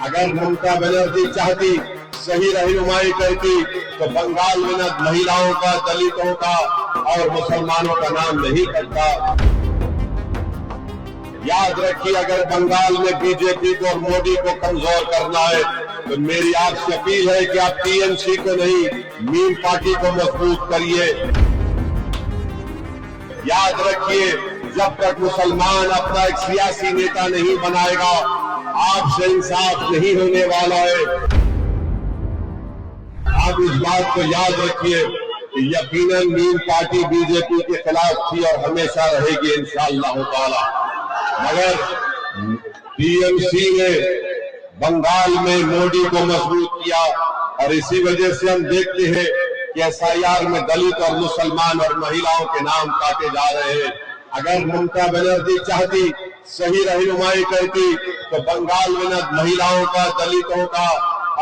अगर ममता बनर्जी चाहती, सही रहनुमाई करती, तो बंगाल में न महिलाओं का, दलितों का और मुसलमानों का नाम नहीं करता। याद रखिए, अगर बंगाल में बीजेपी को और मोदी को कमजोर करना है तो मेरी आपसे अपील है कि आप टीएमसी को नहीं, मीम पार्टी को मजबूत करिए। याद रखिए, जब तक मुसलमान अपना एक सियासी नेता नहीं बनाएगा, आपसे इंसाफ नहीं होने वाला है। आप इस बात को याद रखिए कि यकीनन मीम पार्टी बीजेपी के खिलाफ थी और हमेशा रहेगी इंशाअल्लाह ताला। मगर टीएमसी ने बंगाल में मोदी को मजबूत किया और इसी वजह से हम देखते हैं कि एसआईआर में दलित और मुसलमान और महिलाओं के नाम काटे जा रहे हैं। अगर ममता बनर्जी चाहती, सही रहनुमाई करती, तो बंगाल में न महिलाओं का, दलितों का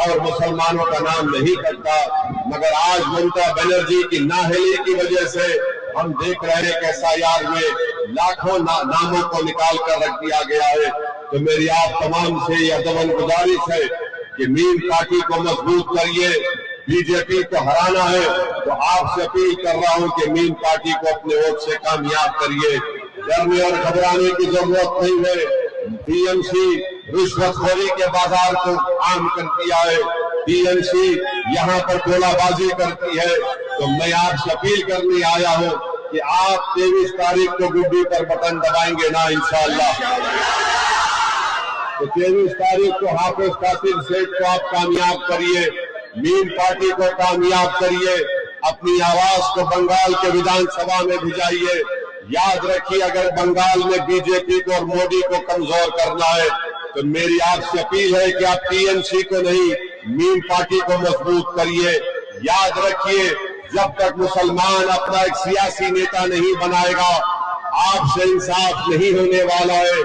और मुसलमानों का नाम नहीं करता। मगर आज ममता बनर्जी की नाअहली की वजह से हम देख रहे हैं कि एसआईआर में लाखों नामों को निकाल कर रख दिया गया है। तो मेरी आप तमाम से यह दमन गुजारिश है कि मीम पार्टी को मजबूत करिए। बीजेपी को हराना है तो आपसे अपील कर रहा हूं कि मीम पार्टी को अपने वोट से कामयाब करिए। डरने और घबराने की जरूरत नहीं है। टीएमसी रिश्वतखोरी के बाजार को आम कर दिया है। टीएमसी यहाँ पर गोलाबाजी करती है। तो मैं आपसे अपील करने आया हूँ कि आप 23 तारीख को गुड्डी पर बटन दबाएंगे ना इंशाअल्लाह। तो 23 तारीख को हाफिज कासिम सेठ को आप कामयाब करिए, मीम पार्टी को कामयाब करिए, अपनी आवाज को बंगाल के विधानसभा में भिजाइए। याद रखिए, अगर बंगाल में बीजेपी को और मोदी को कमजोर करना है तो मेरी आपसे अपील है कि आप टीएमसी को नहीं, मीम पार्टी को मजबूत करिए। याद रखिए, जब तक मुसलमान अपना एक सियासी नेता नहीं बनाएगा, आपसे इंसाफ नहीं होने वाला है।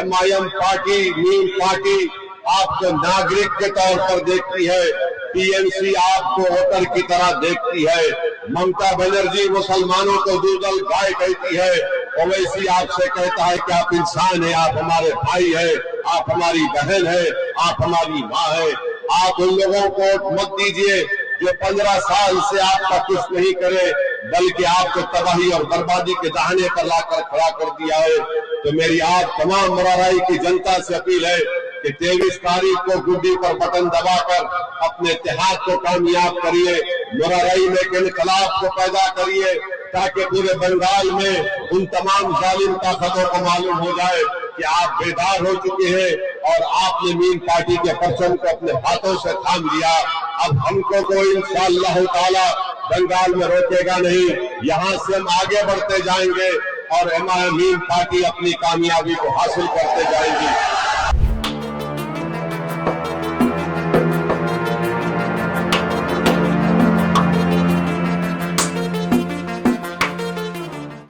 एमआईएम पार्टी, मीम पार्टी आपको नागरिक के तौर पर देखती है, टीएमसी आपको वोटर की तरह देखती है। ममता बनर्जी मुसलमानों को दूधल गाय कहती है, ओवैसी आपसे कहता है कि आप इंसान हैं, आप हमारे भाई हैं, आप हमारी बहन है, आप हमारी माँ है। आप उन लोगों को वोट मत दीजिए जो 15 साल से आपका कुछ नहीं करे, बल्कि आपको तबाही और बर्बादी के दाहिने पर लाकर खड़ा कर दिया है। तो मेरी आप तमाम मुराराई की जनता से अपील है कि 23 तारीख को गुड्डी पर बटन दबाकर अपने इत्तेहाद को कामयाब करिए, मुराराई में एक इनकलाब को पैदा करिए, ताकि पूरे बंगाल में उन तमाम जालिम ताकतों को मालूम हो जाए कि आप बेदार हो चुके हैं और आपने मीम पार्टी के परचम को अपने हाथों से थाम लिया। अब हमको कोई इंशाअल्लाह ताला बंगाल में रोकेगा नहीं। यहाँ से हम आगे बढ़ते जाएंगे और मीम पार्टी अपनी कामयाबी को हासिल करते जाएंगी।